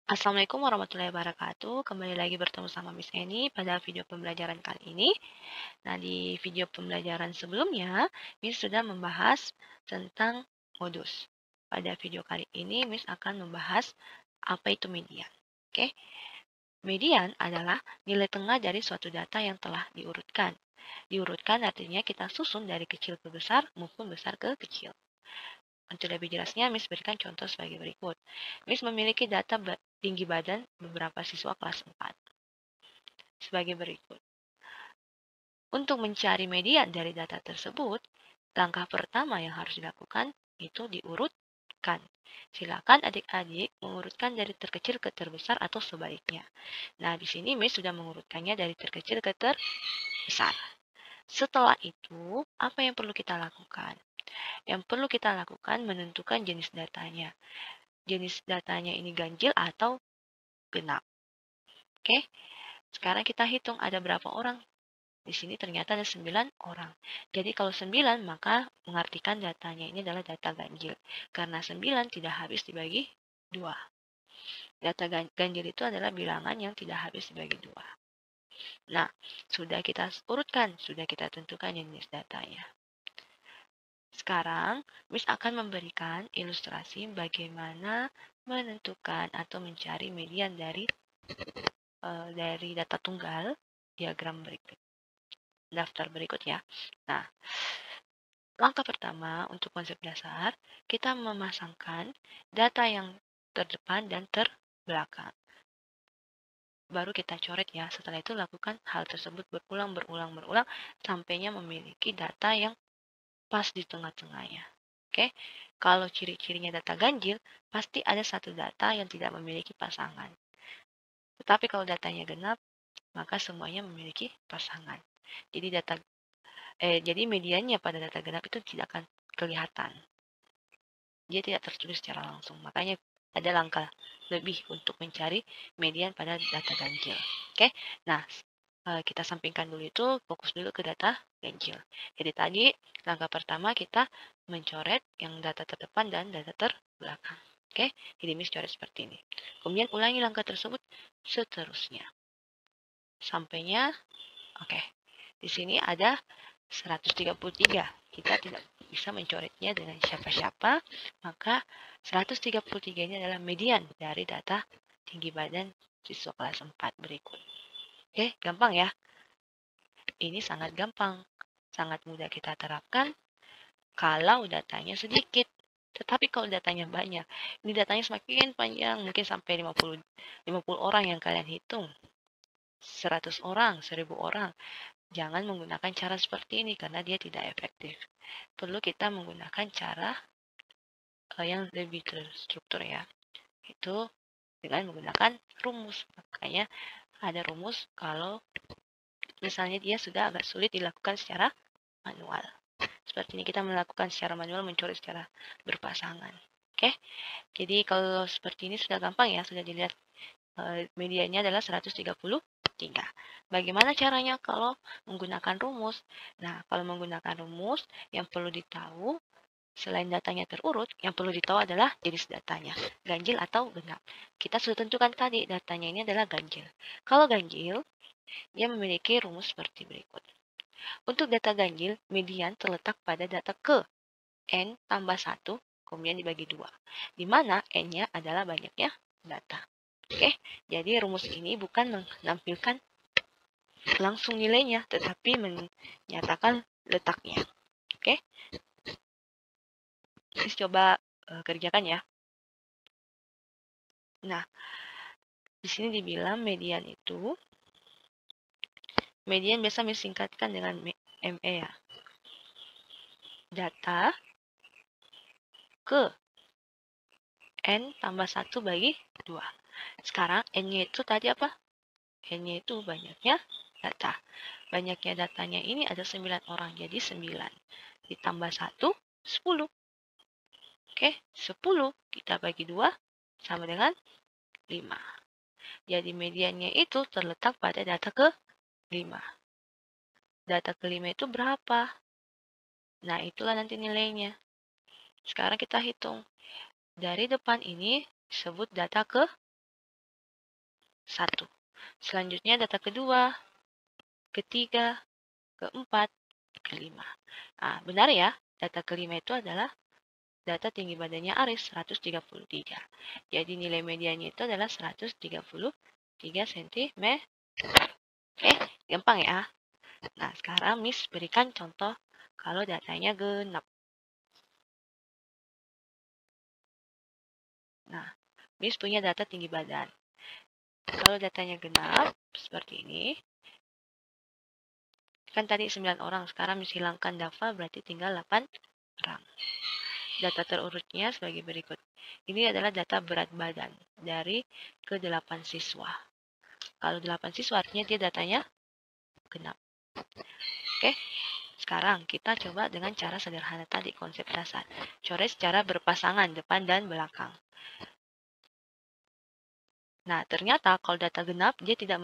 Assalamualaikum warahmatullahi wabarakatuh. Kembali lagi bertemu sama Miss Eni pada video pembelajaran kali ini. Nah, di video pembelajaran sebelumnya, Miss sudah membahas tentang modus. Pada video kali ini, Miss akan membahas apa itu median. Oke, median adalah nilai tengah dari suatu data yang telah diurutkan. Diurutkan artinya kita susun dari kecil ke besar maupun besar ke kecil. Untuk lebih jelasnya, Miss berikan contoh sebagai berikut. Miss memiliki data tinggi badan beberapa siswa kelas 4. Sebagai berikut. Untuk mencari median dari data tersebut, langkah pertama yang harus dilakukan itu diurutkan. Silakan adik-adik mengurutkan dari terkecil ke terbesar atau sebaliknya. Nah, di sini Miss sudah mengurutkannya dari terkecil ke terbesar. Setelah itu, apa yang perlu kita lakukan? Yang perlu kita lakukan menentukan jenis datanya. Jenis datanya ini ganjil atau genap. Oke, sekarang kita hitung ada berapa orang. Di sini ternyata ada 9 orang. Jadi kalau 9 maka mengartikan datanya ini adalah data ganjil. Karena 9 tidak habis dibagi 2. Data ganjil itu adalah bilangan yang tidak habis dibagi 2. Nah, sudah kita urutkan, sudah kita tentukan jenis datanya. Sekarang, Miss akan memberikan ilustrasi bagaimana menentukan atau mencari median dari data tunggal diagram berikut. Daftar berikut ya. Nah, langkah pertama untuk konsep dasar, kita memasangkan data yang terdepan dan terbelakang. Baru kita coret ya. Setelah itu lakukan hal tersebut berulang sampainya memiliki data yang pas di tengah-tengahnya. Oke, kalau ciri-cirinya data ganjil, pasti ada satu data yang tidak memiliki pasangan. Tetapi kalau datanya genap, maka semuanya memiliki pasangan. Jadi mediannya pada data genap itu tidak akan kelihatan. Dia tidak tertulis secara langsung. Makanya ada langkah lebih untuk mencari median pada data ganjil. Oke, nah kita sampingkan dulu itu, fokus dulu ke data ganjil. Jadi tadi langkah pertama kita mencoret yang data terdepan dan data terbelakang. Oke, jadi Miss coret seperti ini. Kemudian ulangi langkah tersebut seterusnya. Sampainya, oke. Di sini ada 133. Kita tidak bisa mencoretnya dengan siapa-siapa, maka 133 ini adalah median dari data tinggi badan siswa kelas 4 berikut. Oke, gampang ya? Ini sangat gampang, sangat mudah kita terapkan kalau datanya sedikit. Tetapi kalau datanya banyak, ini datanya semakin panjang, mungkin sampai 50 orang yang kalian hitung. 100 orang, 1000 orang. Jangan menggunakan cara seperti ini karena dia tidak efektif. Perlu kita menggunakan cara yang lebih terstruktur ya. Itu dengan menggunakan rumus. Makanya ada rumus kalau misalnya dia sudah agak sulit dilakukan secara manual. Seperti ini kita melakukan secara manual, mencuri secara berpasangan. Oke, jadi kalau seperti ini sudah gampang ya, sudah dilihat medianya adalah 133. Bagaimana caranya kalau menggunakan rumus? Nah, kalau menggunakan rumus, yang perlu ditahu, selain datanya terurut, yang perlu ditahu adalah jenis datanya, ganjil atau genap. Kita sudah tentukan tadi, datanya ini adalah ganjil. Kalau ganjil, dia memiliki rumus seperti berikut. Untuk data ganjil, median terletak pada data ke N tambah 1, kemudian dibagi 2. Di mana N-nya adalah banyaknya data. Oke, jadi rumus ini bukan menampilkan langsung nilainya, tetapi menyatakan letaknya. Oke, Sis coba kerjakan ya. Nah, di sini dibilang median itu, median biasa disingkatkan dengan ME ya. Data ke N tambah 1 bagi 2. Sekarang N-nya itu tadi apa? N-nya itu banyaknya data. Banyaknya datanya ini ada 9 orang, jadi 9. Ditambah 1, 10. Oke, 10 kita bagi 2 sama dengan 5. Jadi mediannya itu terletak pada data ke-5. Data ke-5 itu berapa? Nah, itulah nanti nilainya. Sekarang kita hitung. Dari depan ini disebut data ke 1. Selanjutnya data kedua, ketiga, keempat, kelima. Nah, benar ya, data kelima itu adalah data tinggi badannya Aris 133. Jadi nilai medianya itu adalah 133 cm. Oke, gampang ya. Nah, sekarang Miss berikan contoh kalau datanya genap. Nah, Miss punya data tinggi badan. Kalau datanya genap, seperti ini. Kan tadi 9 orang, sekarang Miss hilangkan Dava, berarti tinggal 8 orang. Data terurutnya sebagai berikut. Ini adalah data berat badan dari ke-8 siswa. Kalau 8 siswa artinya dia datanya genap. Oke, sekarang kita coba dengan cara sederhana tadi, konsep dasar. Coret secara berpasangan depan dan belakang. Nah, ternyata kalau data genap dia tidak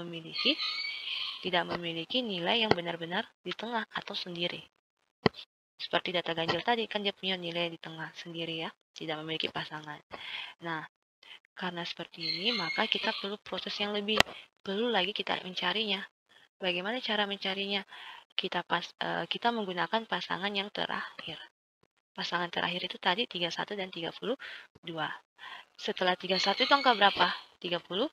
memiliki nilai yang benar-benar di tengah atau sendiri. Seperti data ganjil tadi, kan dia punya nilai di tengah sendiri ya, tidak memiliki pasangan. Nah, karena seperti ini, maka kita perlu proses yang lebih, perlu lagi kita mencarinya. Bagaimana cara mencarinya? Kita menggunakan pasangan yang terakhir. Pasangan terakhir itu tadi 31 dan 32. Setelah 31 itu angka berapa? 31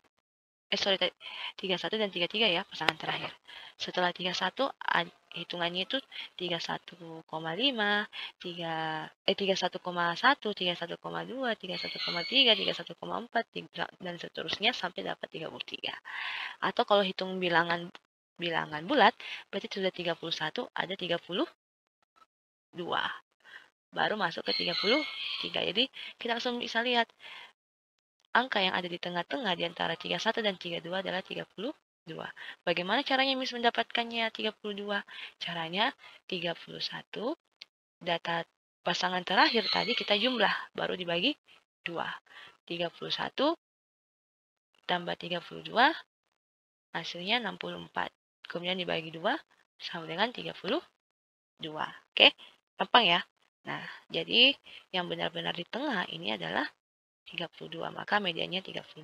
dan 33 ya, pasangan terakhir. Setelah 31, hitungannya itu 31,5, 31,1, 31,2, 31,3, 31,4, dan seterusnya sampai dapat 33. Atau kalau hitung bilangan bulat, berarti sudah 31, ada 32. Baru masuk ke 33. Jadi kita langsung bisa lihat angka yang ada di tengah-tengah di antara 31 dan 32 adalah 32. Bagaimana caranya Miss mendapatkannya 32? Caranya 31, data pasangan terakhir tadi kita jumlah, baru dibagi 2. 31 tambah 32, hasilnya 64. Kemudian dibagi 2, sama dengan 32. Oke, gampang ya? Nah, jadi yang benar-benar di tengah ini adalah 32, maka medianya 32.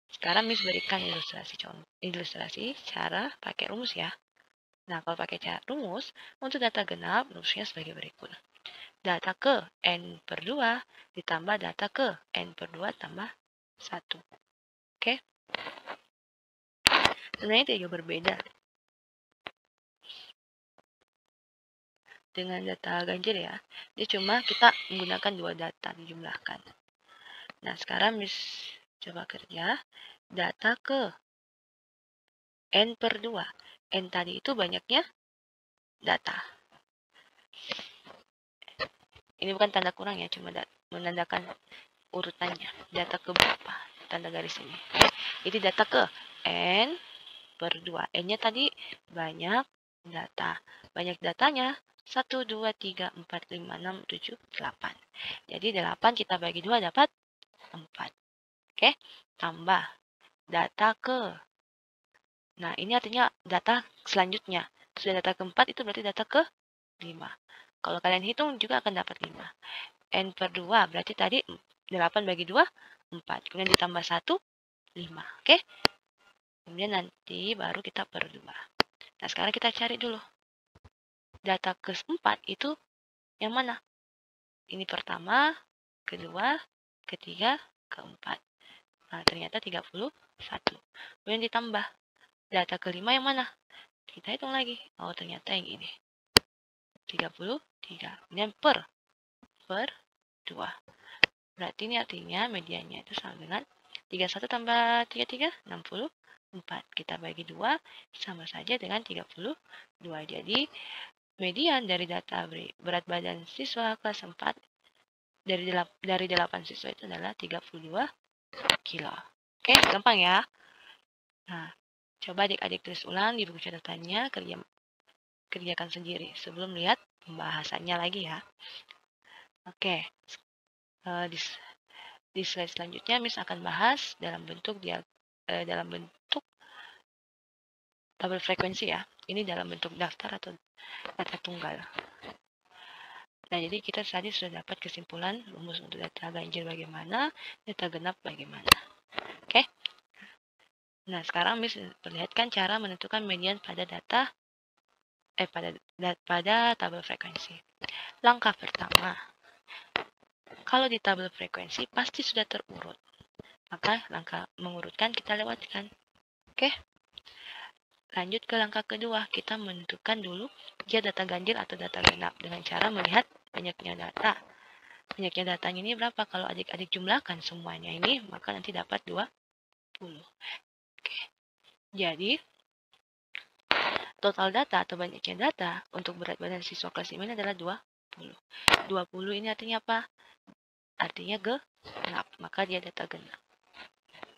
Sekarang Miss berikan ilustrasi cara pakai rumus ya. Nah, kalau pakai cara rumus, untuk data genap, rumusnya sebagai berikut. Data ke N per 2 ditambah data ke N per 2 tambah 1. Oke? Sebenarnya tidak berbeda dengan data ganjil ya. Dia cuma kita menggunakan 2 data dijumlahkan. Nah, sekarang Miss coba kerja. Data ke N per 2. N tadi itu banyaknya data. Ini bukan tanda kurang ya, cuma menandakan urutannya. Data ke berapa? Tanda garis ini. Jadi data ke N per 2. N-nya tadi banyak data. Banyak datanya 1, 2, 3, 4, 5, 6, 7, 8. Jadi 8 kita bagi 2 dapat 4. Oke, tambah data ke. Nah, ini artinya data selanjutnya. Sudah data keempat itu berarti data ke 5. Kalau kalian hitung juga akan dapat 5. N per 2 berarti tadi 8 bagi 2, 4. Kemudian ditambah 1, 5. Oke? Kemudian nanti baru kita per 2. Nah, sekarang kita cari dulu. Data ke-4 itu yang mana? Ini pertama, kedua, ketiga, keempat. Nah, ternyata 31. Kemudian ditambah. Data kelima yang mana? Kita hitung lagi. Oh, ternyata yang ini. 33. Kemudian per 2. Berarti ini artinya medianya itu sama dengan 31 tambah 33, 64. Kita bagi 2 sama saja dengan 32. Jadi median dari data berat badan siswa kelas 4 dari 8 siswa itu adalah 32 kilo. Oke, gampang ya. Nah, coba adik-adik tulis ulang di buku catatannya, kerjakan sendiri sebelum lihat pembahasannya lagi ya. Oke, di slide selanjutnya Miss akan bahas dalam bentuk tabel frekuensi ya. Ini dalam bentuk daftar atau data tunggal. Nah, jadi kita tadi sudah dapat kesimpulan rumus untuk data ganjil bagaimana, data genap bagaimana. Oke? Nah, sekarang Miss perlihatkan cara menentukan median pada pada tabel frekuensi. Langkah pertama, kalau di tabel frekuensi pasti sudah terurut. Maka langkah mengurutkan kita lewatkan. Oke? Lanjut ke langkah kedua, kita menentukan dulu dia data ganjil atau data genap dengan cara melihat banyaknya data. Banyaknya datanya ini berapa? Kalau adik-adik jumlahkan semuanya ini, maka nanti dapat 20. Oke. Jadi, total data atau banyaknya data untuk berat badan siswa kelas 5 ini adalah 20. 20 ini artinya apa? Artinya genap, maka dia data genap.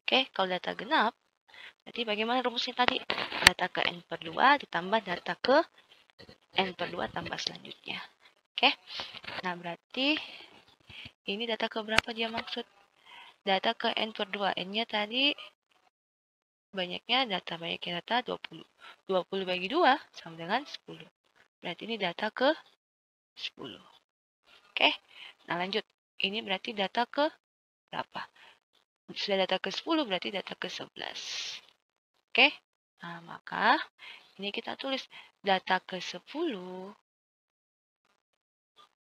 Oke, kalau data genap, berarti bagaimana rumusnya tadi? Data ke N per 2 ditambah data ke N per 2 tambah selanjutnya. Oke, nah berarti ini data ke berapa dia maksud? Data ke N per 2. N-nya tadi banyaknya data 20. 20 bagi 2 sama dengan 10. Berarti ini data ke 10. Oke, nah lanjut. Ini berarti data ke berapa? Sudah data ke 10 berarti data ke 11. Oke, nah maka ini kita tulis data ke 10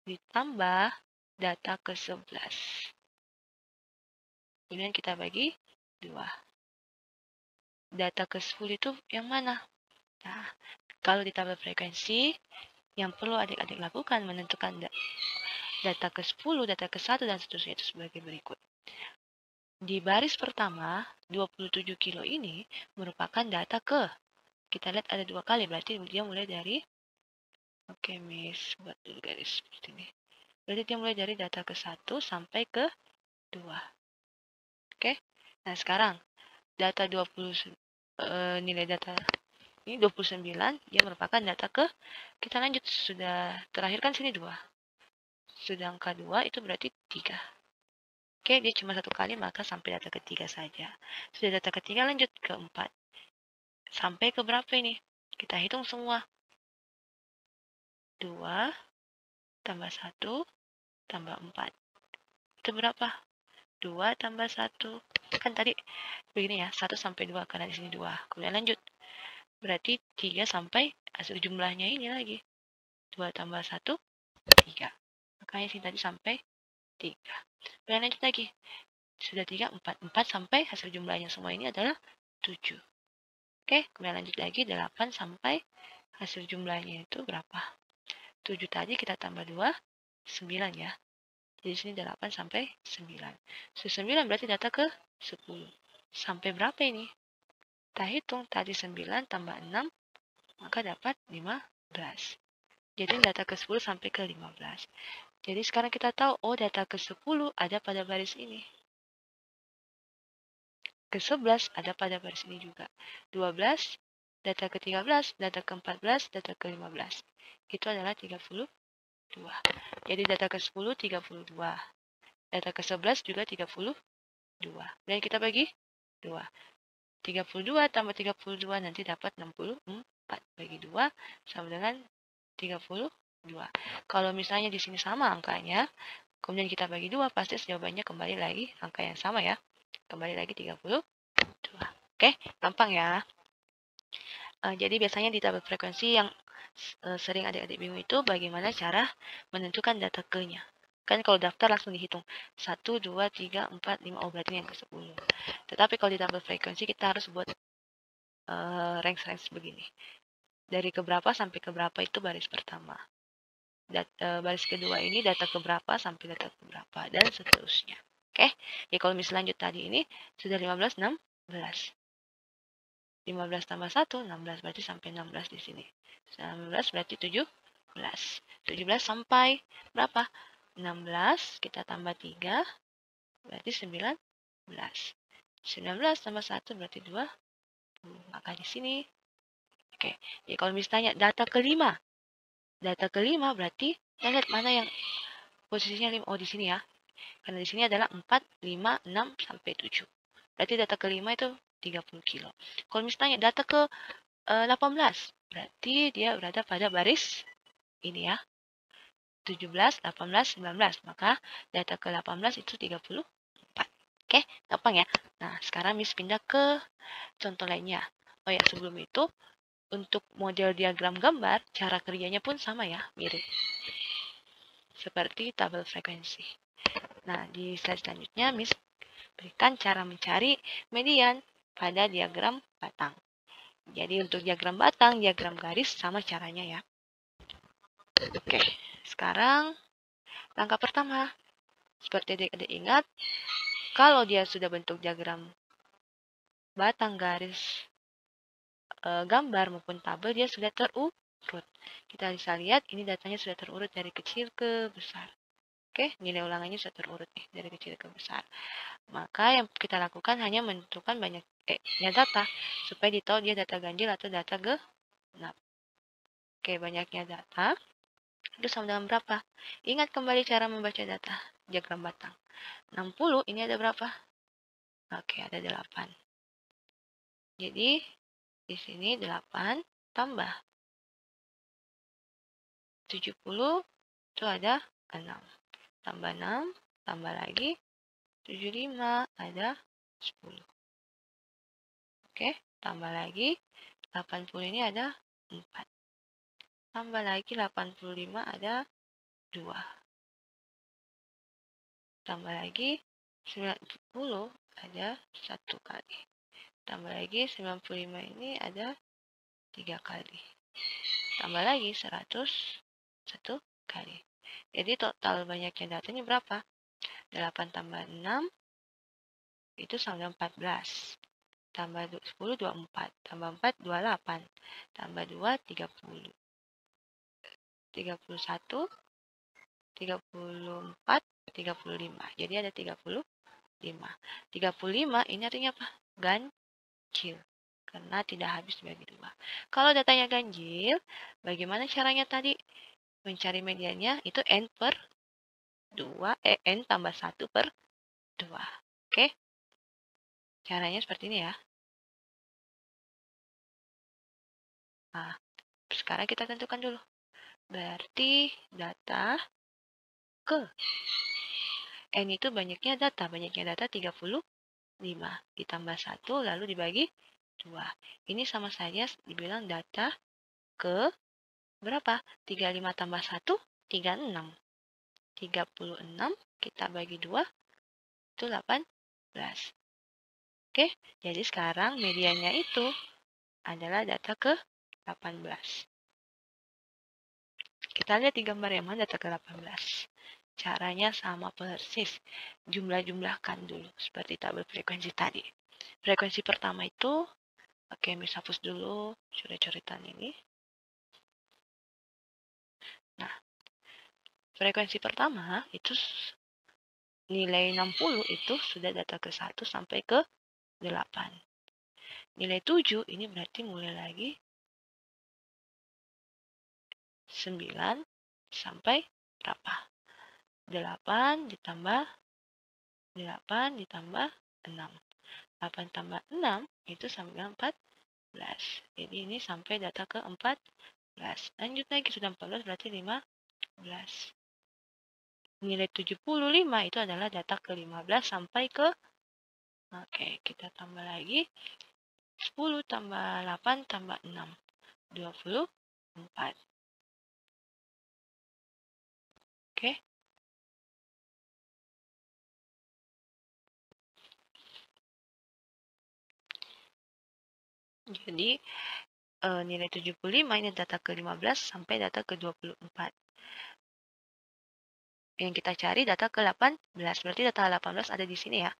ditambah data ke 11. Kemudian kita bagi 2. Data ke 10 itu yang mana? Nah, kalau di tabel frekuensi, yang perlu adik-adik lakukan menentukan data ke 10, data ke 1, dan seterusnya itu sebagai berikut. Di baris pertama, 27 kilo ini merupakan data ke. Kita lihat ada 2 kali, berarti dia mulai dari, oke Miss, buat dulu garis seperti ini. Berarti dia mulai dari data ke 1 sampai ke 2. Oke, nah sekarang data 20, nilai data ini 29, dia merupakan data ke, kita lanjut, sudah terakhir kan sini 2. Sudah angka 2 itu berarti 3. Oke, dia cuma 1 kali, maka sampai data ketiga saja. Sudah data ketiga, lanjut ke 4. Sampai ke berapa ini? Kita hitung semua. 2 tambah 1 tambah 4. Itu berapa? 2 tambah 1. Kan tadi begini ya, 1 sampai 2, karena di sini 2. Kemudian lanjut. Berarti 3 sampai hasil jumlahnya ini lagi. 2 tambah 1, 3. Makanya sini tadi sampai 3. Kemudian lanjut lagi. Sudah 3, 4. 4 sampai hasil jumlahnya semua ini adalah 7. Oke, kemudian lanjut lagi 8 sampai hasil jumlahnya itu berapa? 7 tadi kita tambah 2, 9 ya. Jadi sini 8 sampai 9. 9 berarti data ke 10. Sampai berapa ini? Kita hitung tadi 9 tambah 6, maka dapat 15. Jadi data ke 10 sampai ke 15. Jadi sekarang kita tahu, oh data ke 10 ada pada baris ini. Ke 11 ada pada baris ini juga. 12, data ke 13, data ke 14, data ke 15. Itu adalah 32. Jadi data ke 10, 32. Data ke 11 juga 32. Dan kita bagi 2. 32 tambah 32 nanti dapat 64. Bagi 2 sama dengan 32. Kalau misalnya di sini sama angkanya, kemudian kita bagi 2, pasti jawabannya kembali lagi angka yang sama ya. Kembali lagi 32. Oke, gampang ya. Jadi biasanya di tabel frekuensi yang sering adik-adik bingung itu bagaimana cara menentukan data ke-nya. Kan kalau daftar langsung dihitung. 1, 2, 3, 4, 5, oh berarti yang ke-10. Tetapi kalau di tabel frekuensi kita harus buat range-range begini. Dari keberapa sampai keberapa itu baris pertama. Baris kedua ini data keberapa sampai data keberapa, dan seterusnya. Oke, ya kalau misalnya lanjut tadi ini sudah 15, 16. 15 tambah 1, 16. Berarti sampai 16 di sini. 16 berarti 17. 17 sampai berapa? 16, kita tambah 3, berarti 19. 19 tambah 1 berarti 20. Maka di sini. Oke, jadi kalau misalnya data kelima. Data kelima berarti, kita lihat mana yang posisinya 5. Oh, di sini ya. Karena di sini adalah 4, 5, 6, sampai 7. Berarti data kelima itu 30 kilo. Kalau misalnya data ke 18, berarti dia berada pada baris ini ya. 17, 18, 19. Maka data ke 18 itu 34. Oke, gampang ya. Nah, sekarang Miss pindah ke contoh lainnya. Oh ya, sebelum itu, untuk model diagram gambar, cara kerjanya pun sama ya, mirip. Seperti tabel frekuensi. Nah, di slide selanjutnya, Miss berikan cara mencari median pada diagram batang. Jadi untuk diagram batang, diagram garis sama caranya ya. Oke, sekarang langkah pertama. Seperti adik-adik ingat, kalau dia sudah bentuk diagram batang, garis, gambar maupun tabel, dia sudah terurut. Kita bisa lihat ini datanya sudah terurut dari kecil ke besar. Oke, nilai ulangannya sudah terurut nih dari kecil ke besar. Maka yang kita lakukan hanya menentukan banyaknya data supaya ditahu dia data ganjil atau data genap. Oke, banyaknya data itu sama dengan berapa? Ingat kembali cara membaca data diagram batang. 60 ini ada berapa? Oke, ada 8. Jadi di sini 8 tambah 70 itu ada 6. Tambah 6, tambah lagi 75 ada 10. Oke, tambah lagi 80 ini ada 4. Tambah lagi 85 ada 2. Tambah lagi 90 ada 1 kali. Tambah lagi 95 ini ada 3 kali. Tambah lagi 100 1 kali. Jadi total banyaknya datanya berapa? 8 tambah 6 itu sama dengan 14. Tambah 10 24. Tambah 4 28. Tambah 2 30. 31 34 35. Jadi ada 35. 35 ini artinya apa? Ganjil. Karena tidak habis dibagi 2. Kalau datanya ganjil, bagaimana caranya tadi? Mencari mediannya itu n per 2, n tambah 1 per 2. Oke? Caranya seperti ini ya. Nah, sekarang kita tentukan dulu. Berarti data ke n itu banyaknya data 35 ditambah 1 lalu dibagi 2. Ini sama saja dibilang data ke berapa? 35 tambah 1 36. 36 kita bagi 2 itu 18. Oke, jadi sekarang mediannya itu adalah data ke 18. Kita lihat di gambar yang mana data ke 18. Caranya sama persis. Jumlah-jumlahkan dulu seperti tabel frekuensi tadi. Frekuensi pertama itu, oke, bisa hapus dulu coret-coretan ini. Nah, frekuensi pertama itu nilai 60 itu sudah data ke 1 sampai ke 8. Nilai 7 ini berarti mulai lagi 9 sampai berapa? 8 ditambah 8 ditambah 6. 8 tambah 6 itu sama dengan 14. Jadi ini sampai data ke 14. Lanjut lagi sudah 14 berarti 15. Nilai 75 itu adalah data ke 15 sampai ke, oke, kita tambah lagi 10 tambah 8 tambah 6. 24. Oke. Jadi nilai 75 ini data ke 15 sampai data ke 24. Yang kita cari data ke 18. Berarti data 18 ada di sini ya.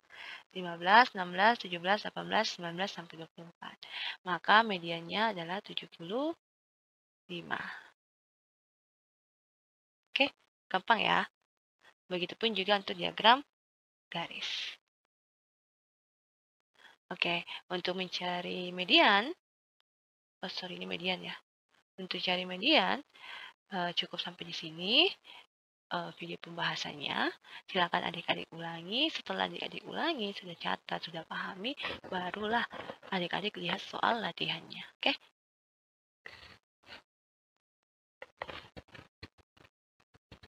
15, 16, 17, 18, 19 sampai 24. Maka mediannya adalah 75. Oke, gampang ya. Begitupun juga untuk diagram garis. Oke, untuk mencari median, ini median ya. Untuk cari median, cukup sampai di sini video pembahasannya. Silakan adik-adik ulangi. Setelah adik-adik ulangi, sudah catat, sudah pahami, barulah adik-adik lihat soal latihannya. Oke?